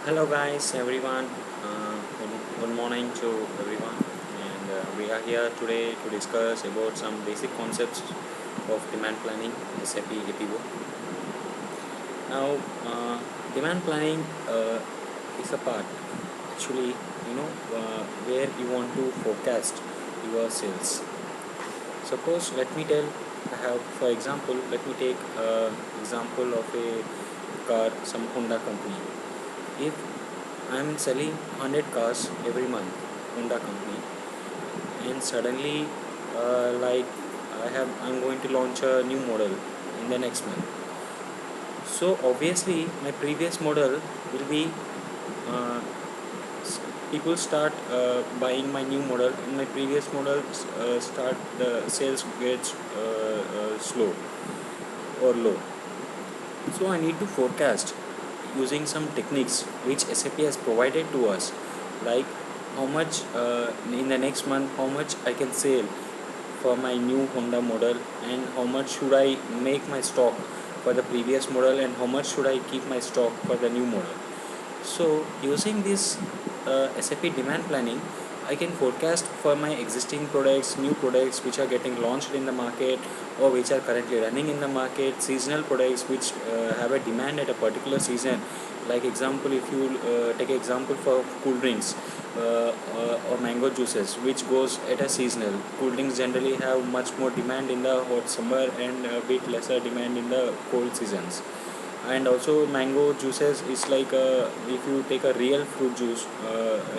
Hello guys, everyone. Good morning to everyone, and we are here today to discuss about some basic concepts of demand planning, SAP APO. Now, demand planning is a part actually, where you want to forecast your sales. Suppose, let me tell. I have, for example, let me take example of a car, some Honda company. If I'm selling 100 cars every month, Honda company, and suddenly, like I'm going to launch a new model in the next month. So obviously, my previous model will be uh, people start buying my new model, and my previous model start the sales gets slow or low. So I need to forecast using some techniques which SAP has provided to us, like how much in the next month, how much I can sell for my new Honda model, and how much should I make my stock for the previous model, and how much should I keep my stock for the new model. So using this SAP demand planning, I can forecast for my existing products, new products which are getting launched in the market or which are currently running in the market, seasonal products which have a demand at a particular season. Like example, if you take example for cool drinks or mango juices, which goes at a seasonal. Cool drinks generally have much more demand in the hot summer and a bit lesser demand in the cold seasons. And also mango juices is like if you take a real fruit juice,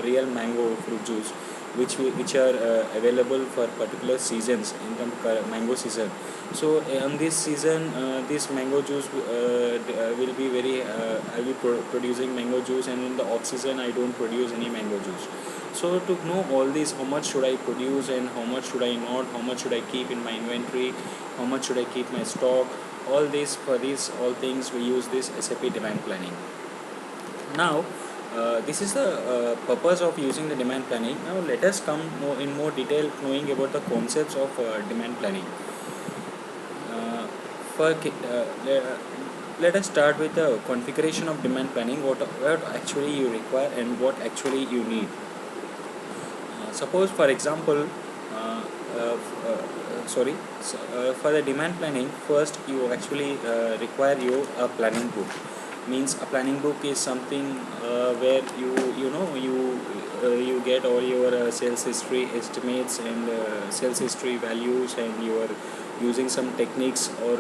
real mango fruit juice, which are available for particular seasons in the mango season. So on this season, this mango juice will be very I'll be producing mango juice, and in the off season I don't produce any mango juice. So to know all this, how much should I produce and how much should I not, how much should I keep in my inventory, how much should I keep my stock, all this, for these all things we use this SAP demand planning. Now, this is the purpose of using the demand planning. Now let us come in more detail knowing about the concepts of demand planning. uh, let us start with the configuration of demand planning, what actually you require and what actually you need. Suppose, for example, uh, uh, sorry, for the demand planning, first you actually require a planning book. Means a planning book is something where you get all your sales history estimates and sales history values, and you are using some techniques or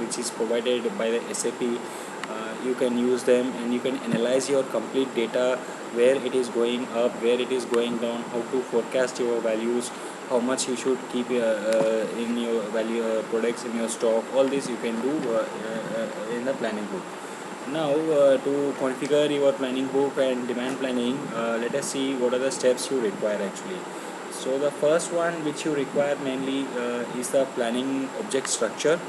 which is provided by the SAP. You can use them and you can analyze your complete data, where it is going up, where it is going down, how to forecast your values, how much you should keep in your value products in your stock. All this you can do in the planning book. Now, to configure your planning book and demand planning, let us see what are the steps you require actually. So the first one which you require mainly is the planning object structure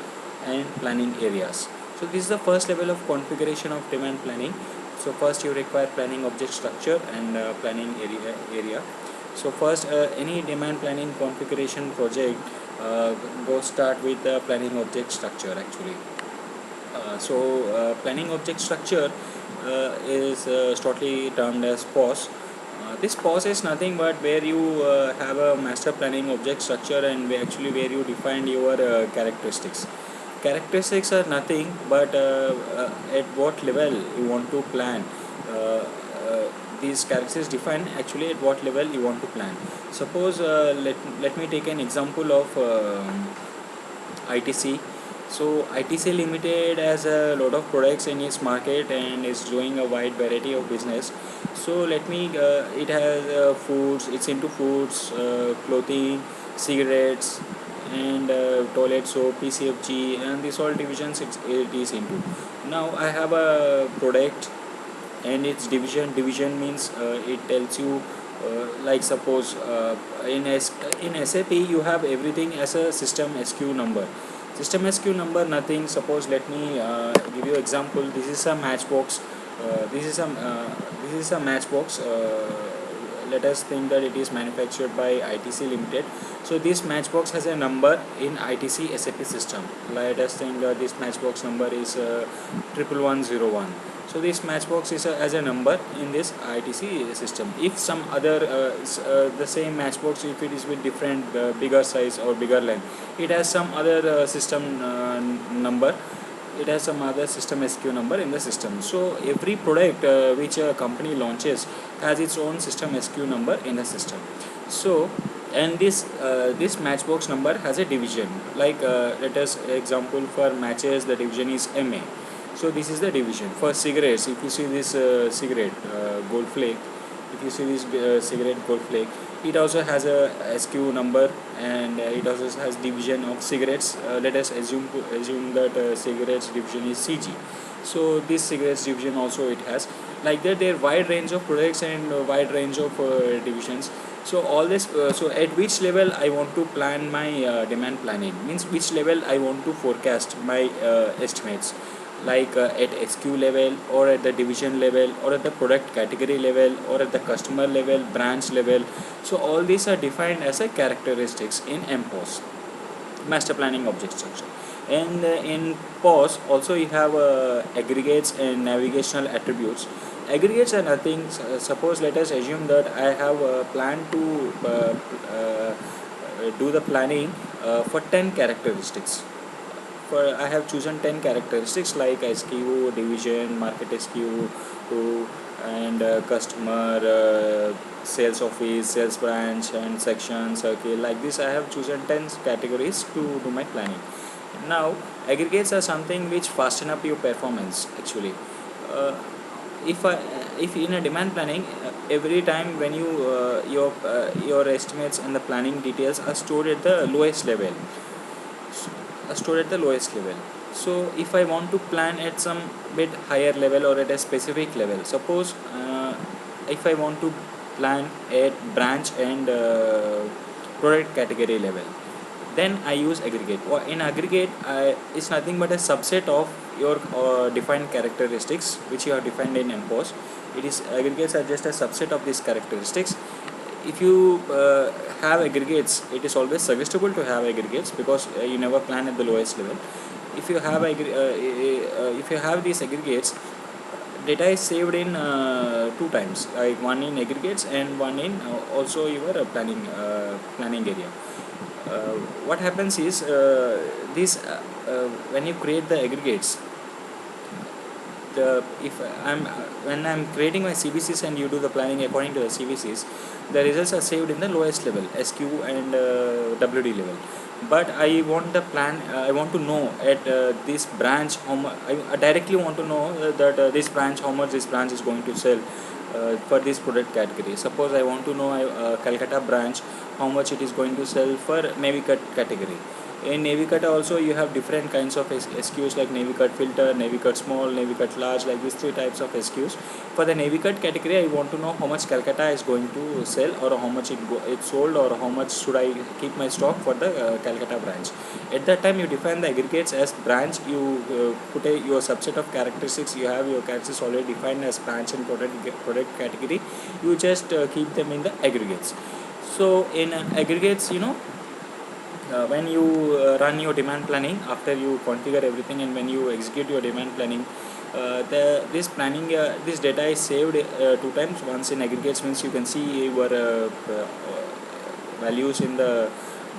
and planning areas. So this is the first level of configuration of demand planning. So first you require planning object structure and planning area. So first, any demand planning configuration project go start with the planning object structure actually. Planning object structure is shortly termed as POS. This POS is nothing but where you have a master planning object structure, and where you define your characteristics. Characteristics are nothing but at what level you want to plan. Uh, uh, these characteristics define actually at what level you want to plan. Suppose, let me take an example of ITC. So ITC Limited has a lot of products in its market and is doing a wide variety of business. So it has foods, it's into foods, clothing, cigarettes, and toilet soap, PCFG, and these all divisions it is into. Now I have a product and its division means it tells you, like suppose, in SAP you have everything as a system SQ number. System SQ number nothing. Suppose, let me give you example. This is a matchbox. This is a matchbox. Let us think that it is manufactured by ITC Limited. So this matchbox has a number in ITC SAP system. Let us think that this matchbox number is 11101. So this matchbox is as a number in this ITC system. If some other the same matchbox, if it is with different bigger size or bigger length, it has some other system number. It has some other system SKU number in the system. So every product which a company launches has its own system SKU number in the system. So and this matchbox number has a division, like let us example for matches the division is MA. So this is the division. For cigarettes, if you see this cigarette gold flake, if you see this cigarette gold flake, it also has a SKU number, and it also has division of cigarettes. Let us assume that cigarettes division is CG. So this cigarettes division also it has. Like that, there are wide range of products and wide range of divisions. So all this, so at which level I want to plan my demand planning, means which level I want to forecast my estimates, like at SKU level, or at the division level, or at the product category level, or at the customer level, branch level. So all these are defined as a characteristics in MPOS, master planning object structure. And in POS also you have aggregates and navigational attributes. Aggregates are nothing. Suppose let us assume that I have a plan to do the planning for 10 characteristics. For I have chosen 10 characteristics like SKU, division, market SKU, and customer, sales office, sales branch, and section, circle. Like this, I have chosen 10 categories to do my planning. Now, aggregates are something which fasten up your performance actually. Uh, if I, if in a demand planning, every time when you your estimates and the planning details are stored at the lowest level, stored at the lowest level. So if I want to plan at some bit higher level or at a specific level, suppose if I want to plan at branch and product category level, then I use aggregate. Or in aggregate, it's nothing but a subset of your defined characteristics which you have defined in MPOS. It is aggregates are just a subset of these characteristics. If you have aggregates, it is always suggestible to have aggregates, because you never plan at the lowest level. If you have if you have these aggregates, data is saved in two times, like one in aggregates and one in also your planning area. What happens is this when you create the aggregates, if I'm when I'm creating my CBCs and you do the planning according to the CBCs, the results are saved in the lowest level, SQ and WD level. But I want the plan. I want to know at this branch how much. I directly want to know that this branch, how much this branch is going to sell for this product category. Suppose I want to know Calcutta branch how much it is going to sell for Navy Cut category. In Navy Cut also you have different kinds of SKUs like Navy Cut filter, Navy Cut small, Navy Cut large, like these three types of SKUs. For the Navy Cut category, I want to know how much Calcutta is going to sell, or how much it sold, or how much should I keep my stock for the Calcutta branch. At that time you define the aggregates as branch. You put your subset of characteristics. You have your characteristics already defined as branch and product category. You just keep them in the aggregates. So in aggregates, when you run your demand planning, after you configure everything and when you execute your demand planning, this data is saved two times. Once in aggregates means you can see your values in the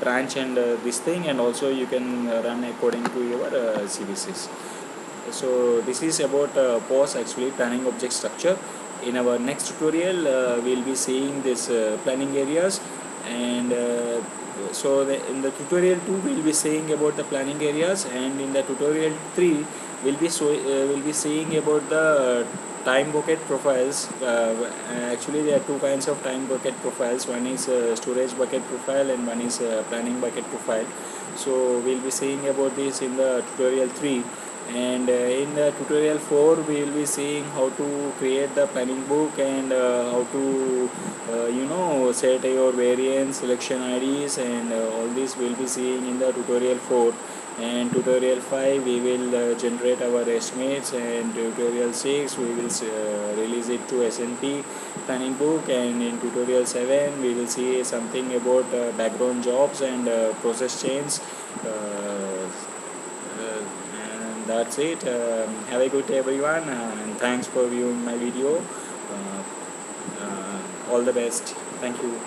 branch and this thing, and also you can run according to your CBCs. So this is about POS, actually planning object structure. In our next tutorial we'll be seeing this planning areas, and in the tutorial 2 we'll be saying about the planning areas, and in the tutorial 3 we'll be seeing about the time bucket profiles. Actually there are two kinds of time bucket profiles. One is storage bucket profile and one is planning bucket profile. So we'll be seeing about this in the tutorial 3. And in the tutorial 4 we will be seeing how to create the planning book, and how to set your variance selection IDs, and all this we'll be seeing in the tutorial 4. And tutorial 5 we will generate our estimates, and tutorial 6 we will release it to SNP planning book, and in tutorial 7 we will see something about background jobs and process chains. That's it. Have a good day, everyone, and thanks for viewing my video. All the best. Thank you.